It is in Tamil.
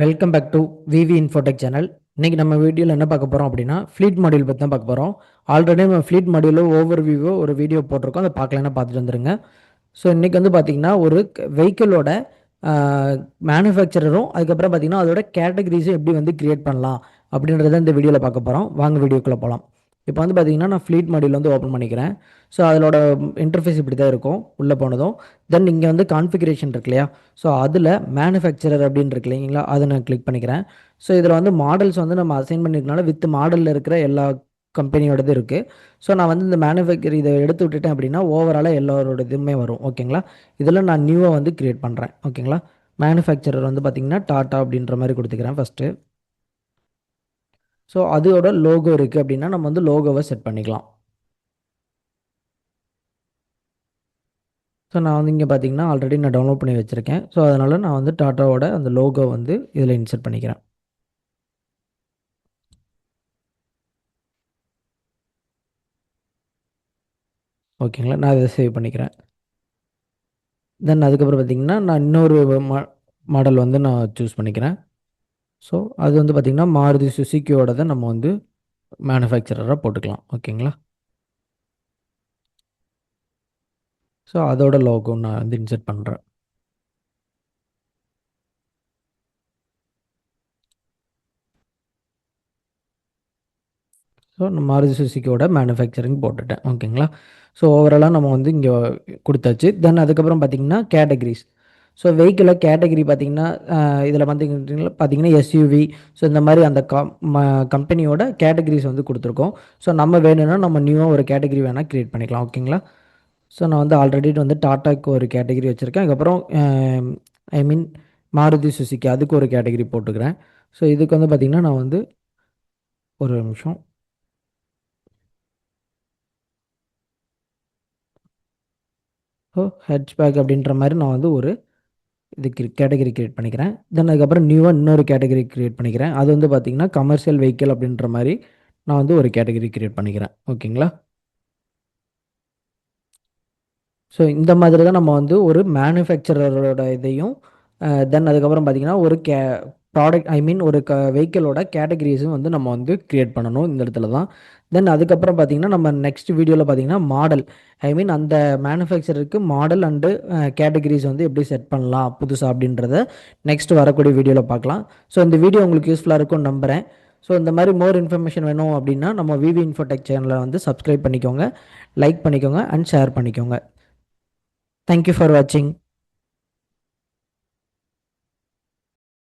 Welcome back to VV Infotech channel. இன்றைக்கி நம்ம வீடியோவில் என்ன பார்க்க போகிறோம் அப்படின்னா ஃப்ளீட் மாடியூல் பற்றி தான் பார்க்க போகிறோம். ஆல்ரெடி நம்ம ஃப்ளீட் மாடியூலில் ஓவர் வியூவோ ஒரு வீடியோ போட்டிருக்கோம், அதை பார்க்கலன்னா பார்த்துட்டு வந்துருங்க. ஸோ இன்றைக்கி வந்து பார்த்திங்கன்னா ஒரு வெஹிக்கிளோட மேனுஃபேக்சரரும் அதுக்கப்புறம் பார்த்திங்கன்னா அதோட கேட்டகரிஸும் எப்படி வந்து க்ரியேட் பண்ணலாம் அப்படின்றத இந்த வீடியோவில் பார்க்க போகிறோம். வாங்க வீடியோக்குள்ளே போகலாம். இப்போ வந்து பார்த்திங்கன்னா நான் ஃப்ளீட் மாடியூல் வந்து ஓப்பன் பண்ணிக்கிறேன். ஸோ அதோட இன்டர்ஃபேஸ் இப்படி தான் இருக்கும் உள்ளே போனதும். தென் இங்கே வந்து கான்ஃபிகரேஷன் இருக்கு இல்லையா, ஸோ அதில் மேனுஃபேக்சரர் அப்படின்னு இருக்கு இல்லைங்களா, அதை நான் கிளிக் பண்ணிக்கிறேன். ஸோ இதில் வந்து மாடல்ஸ் வந்து நம்ம அசைன் பண்ணியிருக்கனால வித் மாடலில் இருக்கிற எல்லா கம்பெனியோடது இருக்குது. ஸோ நான் வந்து இந்த மேனுஃபேக்சர் இதை எடுத்து விட்டுட்டேன் அப்படின்னா ஓவராலாக எல்லாரோட இதுவுமே வரும். ஓகேங்களா, இதில் நான் நியூவாக வந்து க்ரியேட் பண்ணுறேன். ஓகேங்களா, மேனுஃபேக்சரர் வந்து பார்த்திங்கன்னா டாட்டா அப்படின்ற மாதிரி கொடுத்துக்கிறேன் ஃபஸ்ட்டு. ஸோ அதோட லோகோ இருக்குது அப்படின்னா நம்ம வந்து லோகோவை செட் பண்ணிக்கலாம். ஸோ நான் வந்து இங்கே பார்த்தீங்கன்னா ஆல்ரெடி நான் டவுன்லோட் பண்ணி வச்சுருக்கேன். ஸோ அதனால் நான் வந்து டாட்டாவோட அந்த லோகோ வந்து இதில் இன்சர்ட் பண்ணிக்கிறேன். ஓகேங்களா, நான் இதை சேவ் பண்ணிக்கிறேன். தென் அதுக்கப்புறம் பார்த்திங்கன்னா நான் இன்னொரு மாடல் வந்து நான் சூஸ் பண்ணிக்கிறேன். ஸோ அது வந்து பார்த்திங்கன்னா மாருதி சுசுக்கியோட நம்ம வந்து மேனுஃபேக்சரராக போட்டுக்கலாம். ஓகேங்களா, ஸோ அதோட லோகோ நான் வந்து இன்சர்ட் பண்ணுறேன். ஸோ நம்ம மாருதி சுசுக்கியோட மேனுஃபேக்சரிங் போட்டுட்டேன். ஓகேங்களா, ஸோ ஓவராலாக நம்ம வந்து இங்கே கொடுத்தாச்சு. தென் அதுக்கப்புறம் பார்த்திங்கன்னா கேட்டகரிஸ். ஸோ வெஹிக்கிளை கேட்டகரி பார்த்திங்கன்னா இதில் வந்து பார்த்திங்கன்னா எஸ்யூவி, ஸோ இந்த மாதிரி அந்த கம்பெனியோட கேட்டகரிஸ் வந்து கொடுத்துருக்கோம். ஸோ நம்ம வேணும்னா நம்ம நியூவாக ஒரு கேட்டகரி வேணால் க்ரியேட் பண்ணிக்கலாம். ஓகேங்களா, ஸோ நான் வந்து ஆல்ரெடி வந்து டாட்டாக்கு ஒரு கேட்டகரி வச்சுருக்கேன். அதுக்கப்புறம் ஐ மீன் மாருதி சுசுக்கி அதுக்கு ஒரு கேட்டகரி போட்டுக்கிறேன். ஸோ இதுக்கு வந்து பார்த்திங்கன்னா நான் வந்து ஒரு நிமிஷம். ஸோ ஹெட்ச்பேக் அப்படின்ற மாதிரி நான் வந்து ஒரு இதுக்கு கேட்டகரி க்ரியேட் பண்ணிக்கிறேன். தென் அதுக்கப்புறம் நியூவாக இன்னொரு கேட்டகரி க்ரியேட் பண்ணிக்கிறேன். அது வந்து பார்த்திங்கன்னா கமர்ஷியல் வெஹிக்கிள் அப்படின்ற மாதிரி நான் வந்து ஒரு கேட்டகரி க்ரியேட் பண்ணிக்கிறேன். ஓகேங்களா, ஸோ இந்த மாதிரி தான் நம்ம வந்து ஒரு மேனுஃபேக்சரரோட இதையும் தென் அதுக்கப்புறம் பார்த்திங்கன்னா ஒரு ப்ராடக்ட் ஐ மீன் ஒரு வெஹிக்கிளோட கேட்டகரிஸும் வந்து நம்ம வந்து க்ரியேட் பண்ணணும் இந்த இடத்துல தான். தென் அதுக்கப்புறம் பார்த்திங்கன்னா நம்ம நெக்ஸ்ட் வீடியோவில் பார்த்திங்கன்னா மாடல் ஐ மீன் அந்த மேனுஃபேக்சருக்கு மாடல் அண்டு கேட்டகரிஸ் வந்து எப்படி செட் பண்ணலாம் புதுசாக அப்படின்றத நெக்ஸ்ட் வரக்கூடிய வீடியோவில் பார்க்கலாம். ஸோ இந்த வீடியோ உங்களுக்கு யூஸ்ஃபுல்லாக இருக்கும்னு நம்புகிறேன். ஸோ இந்த மாதிரி மோர் இன்ஃபர்மேஷன் வேணும் அப்படின்னா நம்ம விவி இன்ஃபோடெக் சேனலை வந்து சப்ஸ்கிரைப் பண்ணிக்கோங்க, லைக் பண்ணிக்கோங்க அண்ட் ஷேர் பண்ணிக்கோங்க. தேங்க்யூ ஃபார் வாட்சிங்.